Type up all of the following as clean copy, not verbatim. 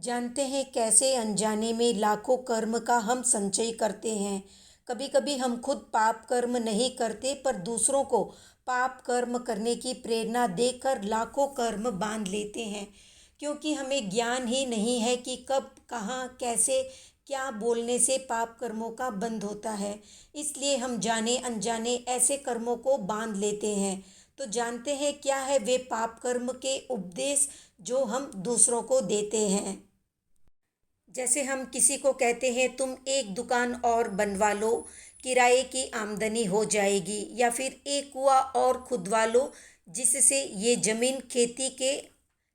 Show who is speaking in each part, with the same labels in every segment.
Speaker 1: जानते हैं कैसे अनजाने में लाखों कर्म का हम संचय करते हैं। कभी कभी हम खुद पाप कर्म नहीं करते पर दूसरों को पाप कर्म करने की प्रेरणा देकर लाखों कर्म बांध लेते हैं, क्योंकि हमें ज्ञान ही नहीं है कि कब कहाँ कैसे क्या बोलने से पाप कर्मों का बंध होता है। इसलिए हम जाने अनजाने ऐसे कर्मों को बांध लेते हैं। तो जानते हैं क्या है वे पाप कर्म के उपदेश जो हम दूसरों को देते हैं। जैसे हम किसी को कहते हैं तुम एक दुकान और बनवा लो, किराए की आमदनी हो जाएगी, या फिर एक कुआं और खुदवा लो जिससे ये ज़मीन खेती के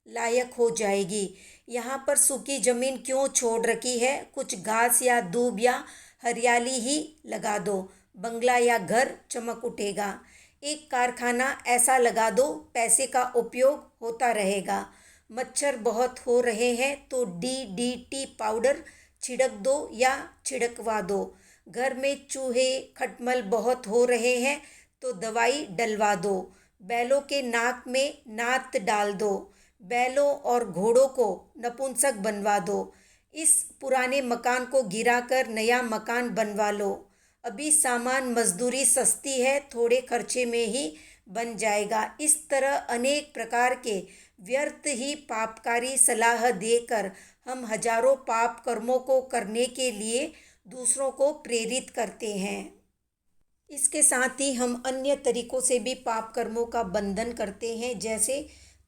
Speaker 1: लायक हो जाएगी। यहाँ पर सूखी ज़मीन क्यों छोड़ रखी है, कुछ घास या दूब या हरियाली ही लगा दो, बंगला या घर चमक उठेगा। एक कारखाना ऐसा लगा दो, पैसे का उपयोग होता रहेगा। मच्छर बहुत हो रहे हैं तो DDT पाउडर छिड़क दो या छिड़कवा दो। घर में चूहे खटमल बहुत हो रहे हैं तो दवाई डलवा दो। बैलों के नाक में नात डाल दो। बैलों और घोड़ों को नपुंसक बनवा दो। इस पुराने मकान को गिराकर नया मकान बनवा लो। अभी सामान मजदूरी सस्ती है, थोड़े खर्चे में ही बन जाएगा। इस तरह अनेक प्रकार के व्यर्थ ही पापकारी सलाह देकर हम हजारों पाप कर्मों को करने के लिए दूसरों को प्रेरित करते हैं। इसके साथ ही हम अन्य तरीकों से भी पाप कर्मों का बंधन करते हैं, जैसे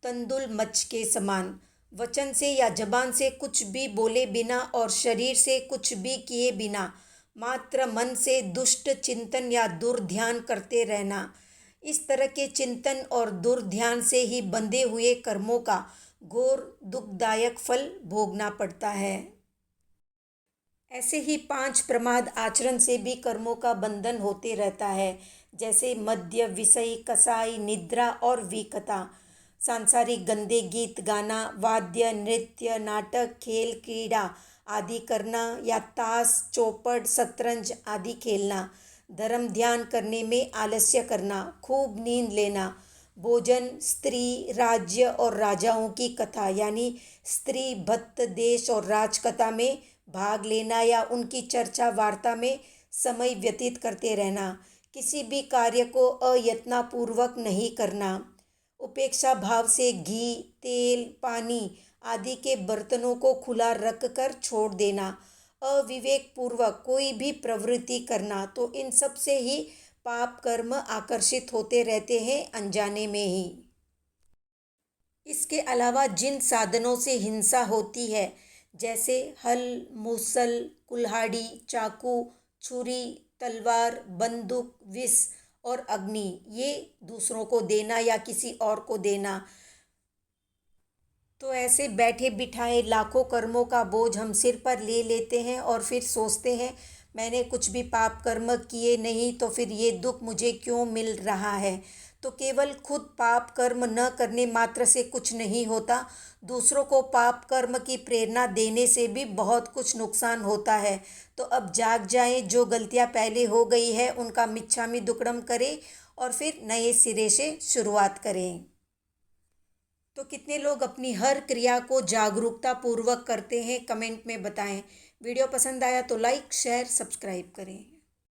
Speaker 1: तंदुल मच्छ के समान। वचन से या जबान से कुछ भी बोले बिना और शरीर से कुछ भी किए बिना मात्र मन से दुष्ट चिंतन या दुर्ध्यान करते रहना। इस तरह के चिंतन और दुर्ध्यान से ही बंधे हुए कर्मों का घोर दुखदायक फल भोगना पड़ता है। ऐसे ही 5 प्रमाद आचरण से भी कर्मों का बंधन होते रहता है, जैसे मद्य, विषय, कसाई, निद्रा और विकता। सांसारिक गंदे गीत गाना, वाद्य, नृत्य, नाटक, खेल, क्रीड़ा आदि करना, या ताश, चौपड़, शतरंज आदि खेलना। धर्म ध्यान करने में आलस्य करना, खूब नींद लेना। भोजन, स्त्री, राज्य और राजाओं की कथा यानी स्त्री भक्त, देश और राजकथा में भाग लेना या उनकी चर्चा वार्ता में समय व्यतीत करते रहना। किसी भी कार्य को अयत्नापूर्वक नहीं करना। उपेक्षा भाव से घी, तेल, पानी आदि के बर्तनों को खुला रख कर छोड़ देना। अविवेक पूर्वक कोई भी प्रवृत्ति करना। तो इन सब से ही पाप कर्म आकर्षित होते रहते हैं अनजाने में ही। इसके अलावा जिन साधनों से हिंसा होती है, जैसे हल, मूसल, कुल्हाड़ी, चाकू, छुरी, तलवार, बंदूक, विष और अग्नि, ये दूसरों को देना या किसी और को देना। तो ऐसे बैठे बिठाए लाखों कर्मों का बोझ हम सिर पर ले लेते हैं और फिर सोचते हैं मैंने कुछ भी पाप कर्म किए नहीं तो फिर ये दुख मुझे क्यों मिल रहा है। तो केवल खुद पाप कर्म न करने मात्र से कुछ नहीं होता, दूसरों को पाप कर्म की प्रेरणा देने से भी बहुत कुछ नुकसान होता है। तो अब जाग जाएं, जो गलतियां पहले हो गई है उनका मिच्छामी दुक्कडम करें और फिर नए सिरे से शुरुआत करें। तो कितने लोग अपनी हर क्रिया को जागरूकता पूर्वक करते हैं, कमेंट में बताएं। वीडियो पसंद आया तो लाइक, शेयर, सब्सक्राइब करें।